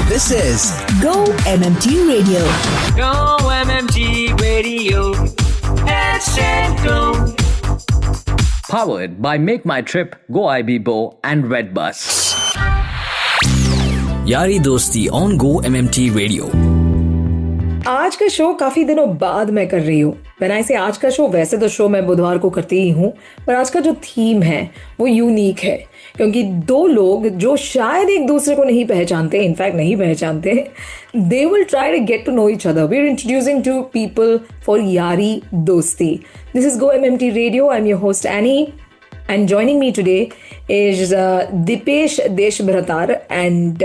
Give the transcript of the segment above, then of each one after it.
This is Go MMT Radio. Go MMT Radio. Hashtag Go. Powered by Make My Trip, Go IBBO and Redbus. यारी दोस्ती on Go MMT Radio. आज का show काफी दिनों बाद मैं कर रही हूँ। बनाए से आज का शो, वैसे तो शो मैं बुधवार को करती ही हूँ, पर आज का जो थीम है वो यूनिक है, क्योंकि दो लोग जो शायद एक दूसरे को नहीं पहचानते, इनफैक्ट नहीं पहचानते, they will try to get to know each other. We are introducing to people for यारी दोस्ती। This is go MMT radio. I am your host Annie, and joining me today is Dipesh Deshbharatar and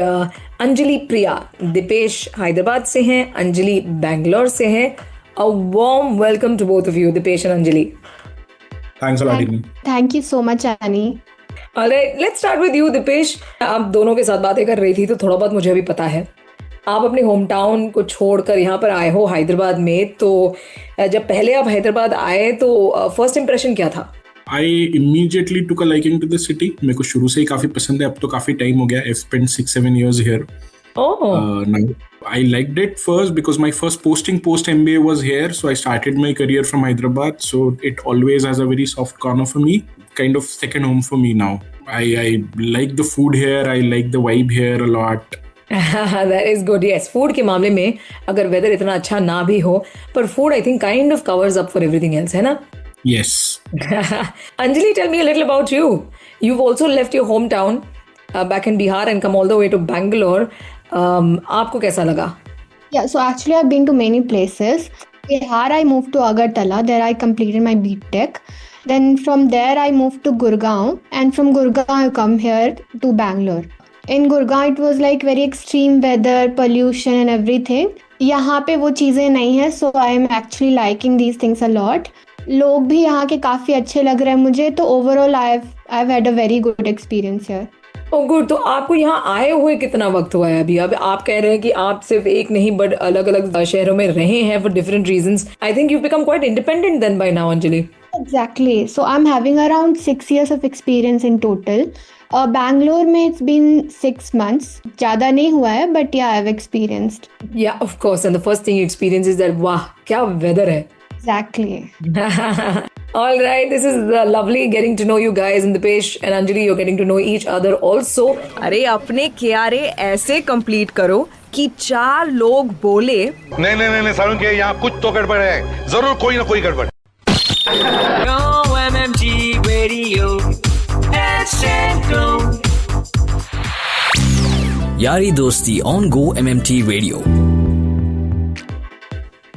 Anjali Priya. Dipesh Hyderabad से हैं, Anjali Bangalore से हैं. A warm welcome to both of you, Dipesh and Anjali. Thanks a lot, Amy. Thank you so much, Annie. Alright, let's start with you, Dipesh. आप दोनों के साथ बातें कर रही थी तो थोड़ा बहुत मुझे भी पता है। आप अपने होम टाउन को छोड़कर यहाँ पर आए हो हैदराबाद में, तो जब पहले आप हैदराबाद आए तो फर्स्ट इम्प्रेशन क्या था? I immediately took a liking to the city. मेरे को शुरू से ही काफी पसंद है। अब तो काफी टाइम हो गया। I've spent 6-7 years here. Oh. Now, I liked it first because my first posting post MBA was here. So I started my career from Hyderabad. So it always has a very soft corner for me. Kind of second home for me now. I like the food here. I like the vibe here a lot. That is good. Yes, food के मामले में अगर weather इतना अच्छा ना भी हो, पर food I think kind of covers up for everything else, है ना? Yes. Anjali, tell me a little about you. You've also left your hometown back in Bihar and come all the way to Bangalore. आपको कैसा लगा? Yeah, so actually I've been to many places. Bihar, I moved to Agartala. There I completed my BTech. Then from there I moved to Gurgaon, and from Gurgaon I come here to Bangalore. In Gurgaon it was like very extreme weather, pollution and everything. यहाँ पे वो चीज़ें नहीं है, so I am actually liking these things a lot. लोग भी यहाँ के काफ़ी अच्छे लग रहे हैं मुझे, तो overall I've had a very good experience here. Oh good. तो आपको यहाँ आए हुए कितना वक्त हुआ है अभी? अब आप कह रहे हैं कि आप सिर्फ एक नहीं बट अलग अलग शहरों में रहे हैं for different reasons. I think you've become quite independent then by now, Anjali. Exactly. So I'm having around 6 years of experience in total. Bangalore में it's been 6 months. ज़्यादा नहीं हुआ है, but yeah, I've experienced. Yeah, of course. And the first thing you experience is that वाह क्या weather है. Exactly. All right, this is lovely getting to know you guys, and Dipesh and Anjali, you're getting to know each other also. अरे अपने क्यारे ऐसे complete करो कि 4 लोग बोले नहीं सारुण के यहाँ कुछ तो गड़बड़ है, जरूर कोई ना कोई गड़बड़। Go MMT Radio. Hashtag Go. यारी दोस्ती on Go MMT Radio.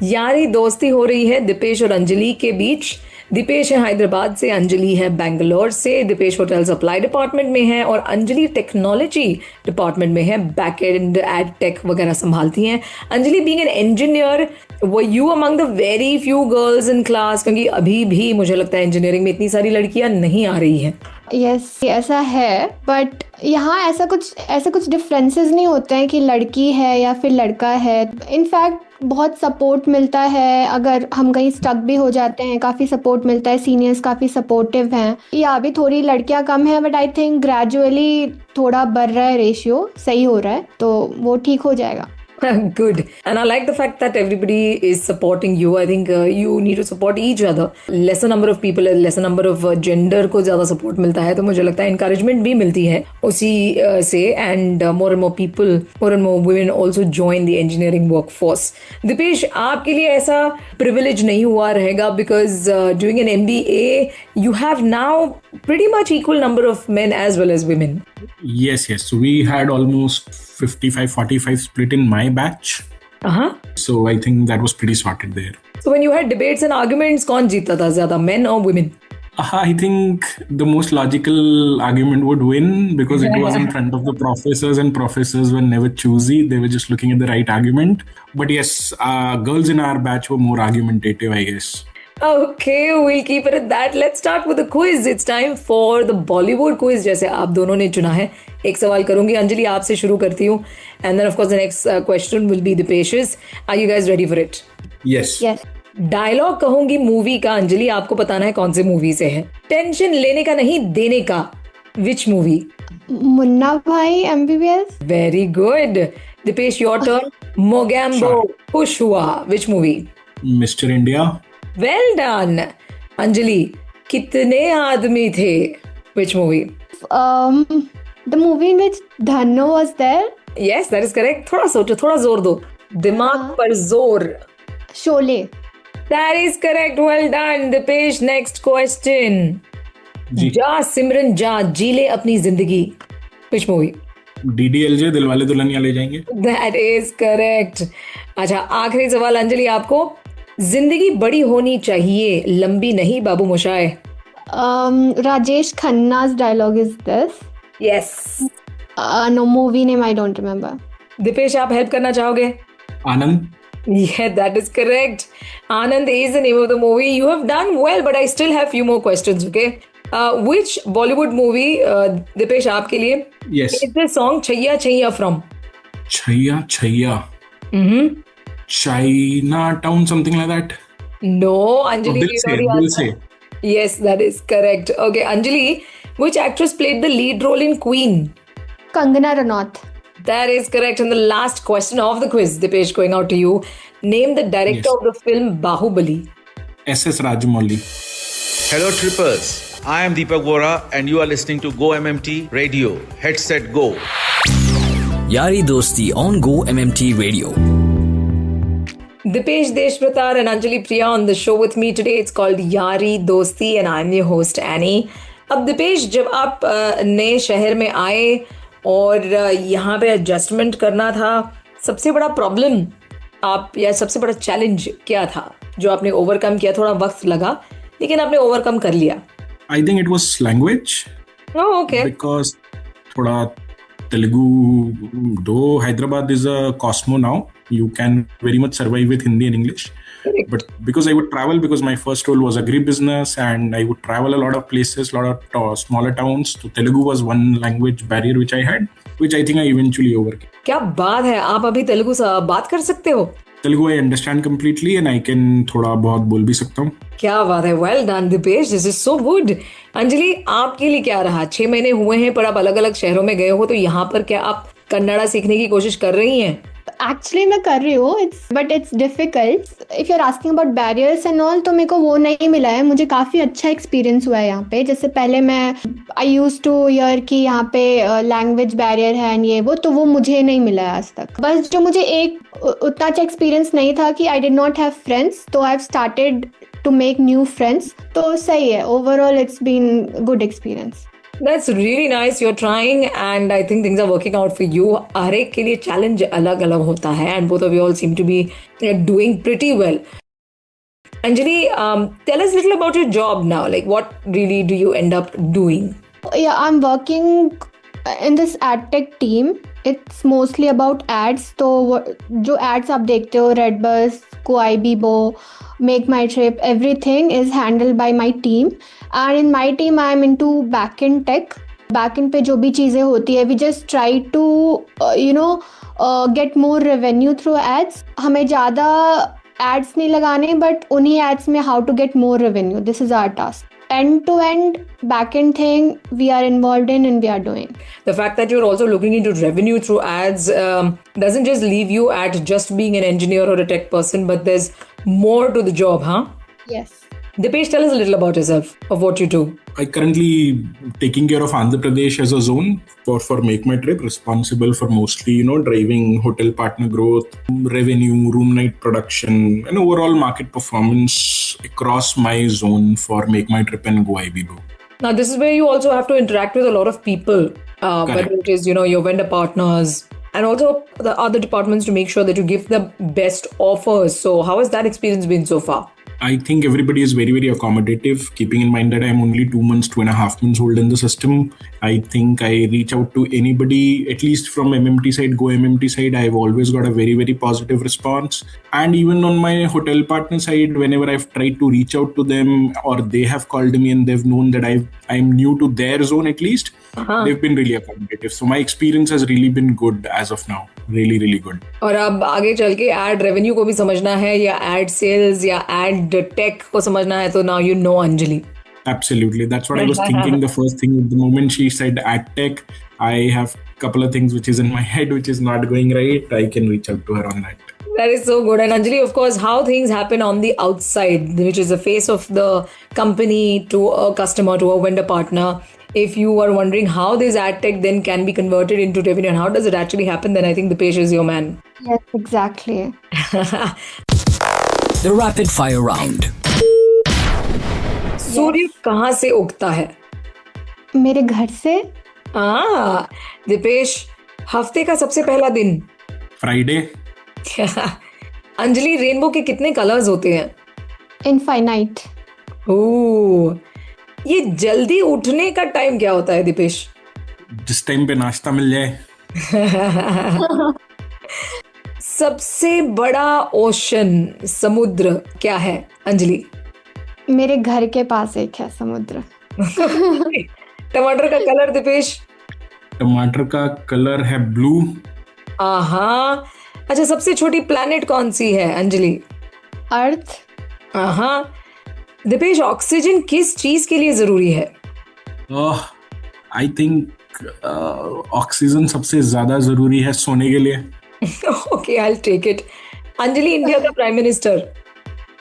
यारी दोस्ती हो रही है दीपेश और अंजलि के बीच। दीपेश है हैदराबाद से, अंजलि है बेंगलोर से। दीपेश होटल सप्लाई डिपार्टमेंट में है और अंजलि टेक्नोलॉजी डिपार्टमेंट में है, बैक एंड एड टेक वगैरह संभालती हैं। Anjali being an engineer, were you among the very few girls in class? क्योंकि अभी भी मुझे लगता है इंजीनियरिंग में इतनी सारी लड़कियां नहीं आ रही हैं। यस, ऐसा है, बट यहाँ ऐसा कुछ डिफरेंसेस नहीं होते हैं कि लड़की है या फिर लड़का है। इनफैक्ट बहुत सपोर्ट मिलता है, अगर हम कहीं स्टक भी हो जाते हैं काफ़ी सपोर्ट मिलता है, सीनियर्स काफ़ी सपोर्टिव हैं। या अभी थोड़ी लड़कियाँ कम हैं, बट आई थिंक ग्रेजुअली थोड़ा बढ़ रहा है, रेशियो सही हो रहा है, तो वो ठीक हो जाएगा। Good. And I like the fact that everybody is supporting you. I think you need to support each other. Lesser number of people, lesser number of gender को ज़्यादा support मिलता है, तो मुझे लगता है encouragement भी मिलती है उसी से, and more and more people, more and more women also join the engineering workforce. Dipesh, आपके लिए ऐसा privilege नहीं हुआ रहेगा because doing an MBA, you have now pretty much equal number of men as well as women. Yes. So we had almost 55-45 split in my batch. So I think that was pretty sorted there. So when you had debates and arguments, कौन जीतता था ज़्यादा, men or women? I think the most logical argument would win because it was in front of the professors, and professors were never choosy. They were just looking at the right argument. But yes, girls in our batch were more argumentative, I guess. Okay, we'll keep it at that. Let's start with the quiz. It's time for the Bollywood quiz, जैसे आप दोनों ने चुना है। एक सवाल करूंगी, अंजलि आपसे शुरू करती हूँ, and then of course the next question will be Dipesh's. Are you guys ready for it? Yes. Dialogue कहूंगी मूवी का, अंजलि आपको बताना है कौन से मूवी से है। टेंशन लेने का नहीं, देने का, which movie? Munna Bhai MBBS. Very good. Dipesh, your turn. Mogambo. Sure. Push hua. Which movie? Mr. India. Well done. Anjali, कितने आदमी थे? Which movie? The movie in which Dhanno was there. Yes, that is correct. थोड़ा सोचो, थोड़ा जोर दो. दिमाग पर जोर. Sholay. That is correct. Well done. Dipesh, next question. जी. जा सिमरन जा, जी ले अपनी जिंदगी. Which movie? DDLJ, Dilwale Dulhania ले जाएंगे. That is correct. अच्छा, आखिरी सवाल अंजलि आपको. जिंदगी बड़ी होनी चाहिए, लंबी नहीं, बाबू मोशाय. Rajesh Khanna's dialogue is this. Yes. No, movie name I don't remember. Dipesh, आप हेल्प करना चाहोगे? आनंद. Yeah, that is correct. Anand is the name of the movie. You have done well, but I still have few more questions, okay? Which Bollywood movie, Dipesh, आपके लिए? Yes. Is the song Chaiya Chaiya from? Chaiya Chaiya. Chinatown, something like that. No, Anjali. Dil you se, know the Dil answer. se. Yes, that is correct. Okay, Anjali, which actress played the lead role in Queen? Kangana Ranaut. That is correct. And the last question of the quiz, Dipesh, going out to you. Name the director Yes. of the film Bahubali. SS Rajamouli. Hello, trippers. I am Deepak Vora, and you are listening to Go MMT Radio. Headset Go. Yari Dosti on Go MMT Radio. Dipesh Deshpratar and Anjali Priya on the show with me today. It's called Yari Dosti and I'm your host Annie. अब दिपेश, जब आप नए शहर में आए और यहाँ पे एडजस्टमेंट करना था, सबसे बड़ा प्रॉब्लम आप या सबसे बड़ा चैलेंज क्या था जो आपने ओवरकम किया? थोड़ा वक्त लगा लेकिन आपने ओवरकम कर लिया. I think it was language. Oh, okay. Because थोड़ा Telugu, though Hyderabad is a cosmo now, you can very much survive with Hindi and English. Correct. But because I would travel, because my first role was agribusiness and I would travel a lot of places, a lot of smaller towns, so Telugu was one language barrier which I had, which I think I eventually overcame. क्या बात है, आप अभी तेलुगु बात कर सकते हो? Telugu I understand completely and I can थोड़ा बहुत बोल भी सकता हूँ. क्या बात है. Well done Dipesh, this is so good. Anjali, आपके लिए क्या रहा? 6 महीने हुए हैं पर आप अलग अलग शहरों में गए हो, तो यहाँ पर क्या आप कन्नड़ा सीखने की कोशिश कर रही हैं? Actually मैं कर रही हूँ, but it's difficult. If you're asking about barriers and all, तो मेरे को वो नहीं मिला है. मुझे काफ़ी अच्छा एक्सपीरियंस हुआ है यहाँ पे. जैसे पहले मैं I used to hear कि यहाँ पे लैंग्वेज बैरियर है ये वो, तो वो मुझे नहीं मिला है आज तक. बस जो मुझे एक उतना अच्छा एक्सपीरियंस नहीं था कि I did not have friends, तो I've started to make new friends. तो सही है. Overall it's been good experience. That's really nice. You're trying and I think things are working out for you. हर एक के लिए चैलेंज अलग अलग होता है and both of you all seem to be doing pretty well. Anjali, tell us a little about your job now. Like what really do you end up doing? Yeah, I'm working in this ad tech team. It's mostly about ads. तो जो ads आप देखते हो, Redbus, Goibibo, Make My Trip, everything is handled by my team. And in my team, I am into backend tech. Backend पे जो भी चीज़ें होती है, we just try to get more revenue through ads. हमें ज़्यादा ads नहीं लगाने, but उन्हीं ads में how to get more revenue. This is our task. End-to-end backend thing we are involved in and we are doing. The fact that you're also looking into revenue through ads doesn't just leave you at just being an engineer or a tech person, but there's more to the job, huh? Yes. Dipesh, tell us a little about yourself, of what you do. I currently taking care of Andhra Pradesh as a zone for Make My Trip, responsible for mostly, driving hotel partner growth, revenue, room night production, and overall market performance across my zone for Make My Trip and Goibibo. Now, this is where you also have to interact with a lot of people, whether it is, your vendor partners and also the other departments to make sure that you give the best offers. So how has that experience been so far? I think everybody is very, very accommodative, keeping in mind that I'm only 2 months, 2.5 months old in the system. I think I reach out to anybody, at least from MMT side, Go MMT side, I've always got a very, very positive response. And even on my hotel partner side, whenever I've tried to reach out to them or they have called me and they've known that I'm new to their zone at least, they've been really accommodative. So my experience has really been good as of now. Really, really good. और अब आगे चल के ad revenue को भी समझना है या एड सेल्स या एड टेक को समझना है, तो now you know Anjali. Absolutely. That's what I was thinking. The first thing, the moment she said ad tech, I have a couple of things which is in my head which is not going right. I can reach out to her on that. That is so good. And Anjali, of course, how things happen on the outside, which is the face of the company to a customer, to a vendor partner. If you are wondering how this ad tech then can be converted into revenue and how does it actually happen, then I think Dipesh is your man. Yes, exactly. The rapid fire round. सूर्य कहाँ से उगता है? मेरे घर से. दिपेश, हफ्ते का सबसे पहला दिन? Friday. अंजलि, रेनबो के कितने कलर्स होते हैं? Infinite. ओह, ये जल्दी उठने का टाइम क्या होता है दिपेश? जिस टाइम पे नाश्ता मिल जाए. सबसे बड़ा ओशन, समुद्र क्या है अंजलि? मेरे घर के पास एक है समुद्र. टमाटर का कलर दिपेश? टमाटर का कलर है ब्लू. अच्छा, सबसे छोटी प्लैनेट कौन सी है अंजलि? अर्थ. दिपेश, ऑक्सीजन किस चीज के लिए जरूरी है? आई थिंक ऑक्सीजन सबसे ज्यादा जरूरी है सोने के लिए. Okay, I will take it. Anjali, India का prime minister?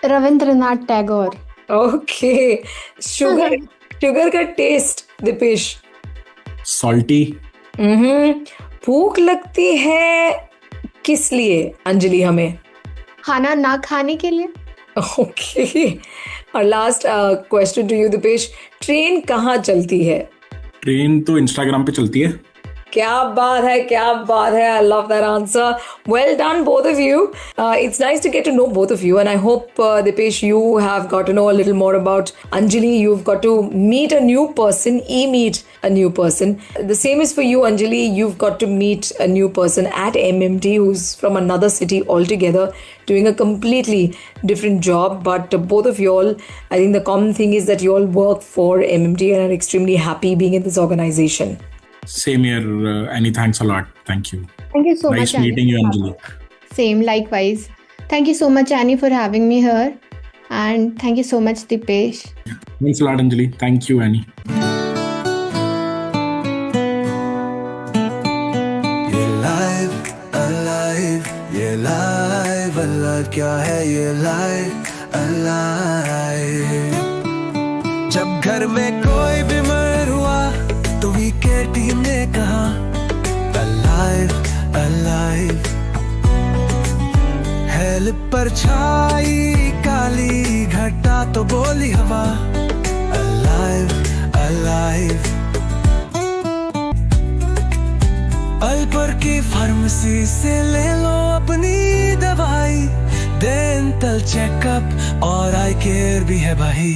Rabindranath Tagore. Okay. Sugar का टेस्ट दिपेश? सॉल्टी. भूख लगती है किस लिए अंजलि हमें? खाना ना खाने के लिए. ओके. और last question to you Dipesh, train कहाँ चलती है? ट्रेन तो इंस्टाग्राम पे चलती है. क्या बात है, क्या बात है. I love that answer. Well done, both of you. It's nice to get to know both of you, and I hope, Dipesh, you have got to know a little more about Anjali. You've got to meet a new person, meet a new person. The same is for you, Anjali. You've got to meet a new person at MMT who's from another city altogether, doing a completely different job. But both of you all, I think the common thing is that you all work for MMT and are extremely happy being in this organization. Same here, Annie. Thanks a lot. Thank you. Thank you so much. Nice meeting you, Anjali. Same, likewise. Thank you so much, Annie, for having me here. And thank you so much, Dipesh. Thanks a lot, Anjali. Thank you, Annie. ये live, alive, ये live, alive, क्या है ये live, alive. जब घर में कोई बीमार हुआ तो वीके टीम ने कहा alive, alive. हेल्प पर छाई काली घटा तो बोली हवा alive, alive. अल्पर की फार्मेसी से ले लो अपनी दवाई, डेंटल चेकअप और आई केयर भी है भाई.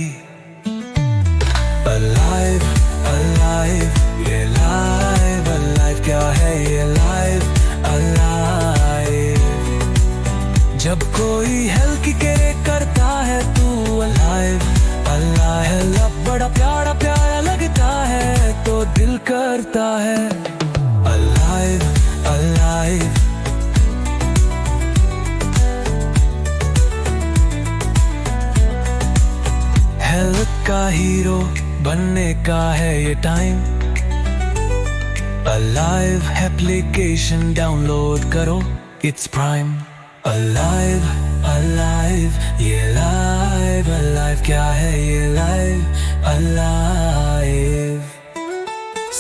Alive, alive, ये live, alive, क्या है ये live, alive. जब कोई हेल्प की केयर करता है तू alive, alive. बड़ा प्यारा प्यारा लगता है तो दिल करता है alive, alive. हेल्थ का हीरो बनने का है ये टाइम. Alive एप्लीकेशन डाउनलोड करो, it's prime. Alive, alive, ये live, alive, क्या है ये live, alive.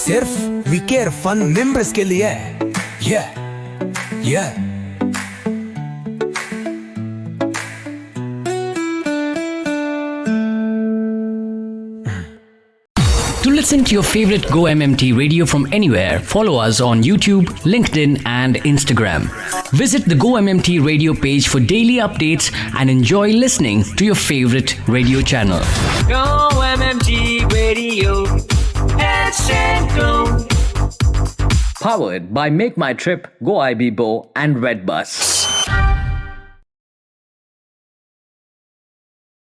सिर्फ वी केयर फन मेंबर्स के लिए. Yeah, yeah. To listen to your favorite Go MMT radio from anywhere, follow us on YouTube, LinkedIn, and Instagram. Visit the Go MMT radio page for daily updates and enjoy listening to your favorite radio channel. Go MMT Radio. Let's go. Powered by Make My Trip, Go IB Bo, and Redbus.